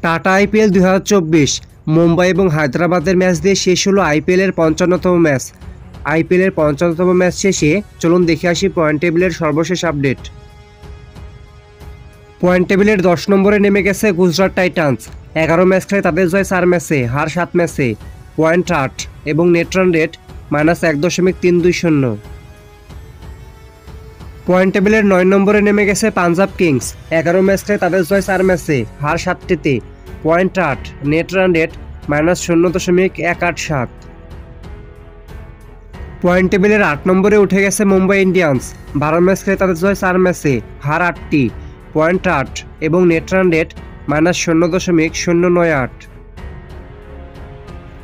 Tata IPL 2024 Mumbai এবং হায়দ্রাবাদের match দিয়ে শেষ হলো আইপিএলের 55তম ম্যাচ। আইপিএলের 55তম ম্যাচ শেষে চলুন দেখে আসি পয়েন্ট টেবিলের সর্বশেষ আপডেট। পয়েন্ট টেবিলের 10 নম্বরে নেমে গেছে গুজরাট টাইটান্স। 11 ম্যাচ খেলে তাদের জয় 4 ম্যাচে, হার 7 ম্যাচে, পয়েন্ট 8 এবং নেট রান রেট -1.320। পয়েন্ট টেবিলের 9 নম্বরে নেমে গেছে পাঞ্জাব কিংস। 11 ম্যাচ খেলে তাদের জয় 4 ম্যাচে, হার 7টিতে, point 8, net run rate -0.187। Point টেবিলের 8 নম্বরে উঠে গেছে মুম্বাই ইন্ডিয়ান্স। 12 ম্যাচ খেলে তাদের জয় 4 ম্যাচে, হার 8টি, পয়েন্ট 8 এবং নেট রান রেট -0.098।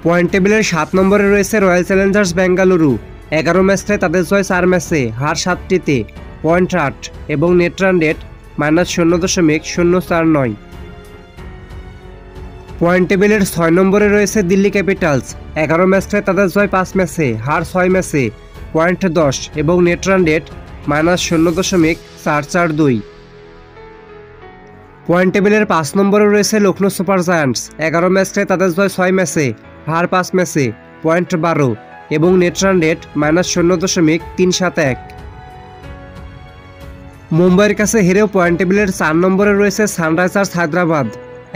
পয়েন্ট টেবিলের 7 নম্বরে রয়েছে রয়্যাল চ্যালেঞ্জার্স বেঙ্গালুরু। 11 ম্যাচ খেলে তাদের জয় 4 ম্যাচে, হার 7টিতে, পয়েন্ট 8 এবং নেট রান রেট -0.049। পয়েন্ট টেবিলের 6 নম্বরে রয়েছে দিল্লি ক্যাপিটালস। 11 ম্যাচ খেলে তাদের জয় 5 ম্যাচে, হার 6 ম্যাচে, পয়েন্ট 10 এবং নেট রান রেট -0.442। পয়েন্ট টেবিলের 5 নম্বরে রয়েছে লখনৌ সুপার জায়ান্টস। 11 ম্যাচ খেলে তাদের জয় 6 ম্যাচে, হার 5 ম্যাচে, পয়েন্ট 12 এবং নেট রান রেট -0.371। মুম্বাইয়ের কাছে হেরেও পয়েন্ট টেবিলের 4 নম্বরে রয়েছে সানরাইজার্স হায়দ্রাবাদ।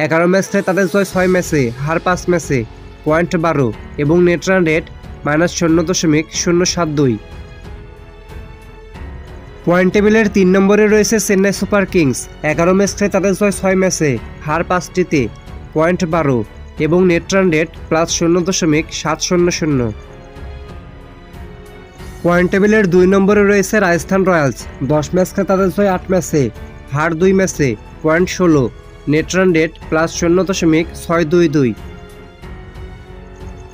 11 ম্যাচ খেলে তাদের জয় 6 ম্যাচে, হার 5 ম্যাচে, পয়েন্ট 12 এবং নেট রান রেট -0.072। পয়েন্ট টেবিলের 3 নম্বরে রয়েছে চেন্নাই সুপার কিংস। 11 ম্যাচ খেলে তাদের জয় 6 ম্যাচে, হার 5টিতে, পয়েন্ট 12 এবং নেট রান রেট +0.700। পয়েন্ট টেবিলের 2 নম্বরে রয়েছে রাজস্থান রয়্যালস। 10 ম্যাচ খেলে তাদের জয় 8 ম্যাচে, হার 2 ম্যাচে, point 16, net run rate +0.622।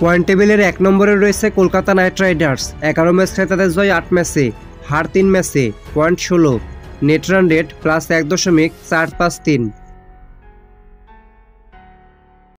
Point টেবিলের 1 নম্বরে রয়েছে কলকাতা নাইট রাইডার্স। 11 ম্যাচ খেলে তাদের জয় 8 ম্যাচে, হার 3 ম্যাচে, পয়েন্ট 16, নেট রান রেট +1.453।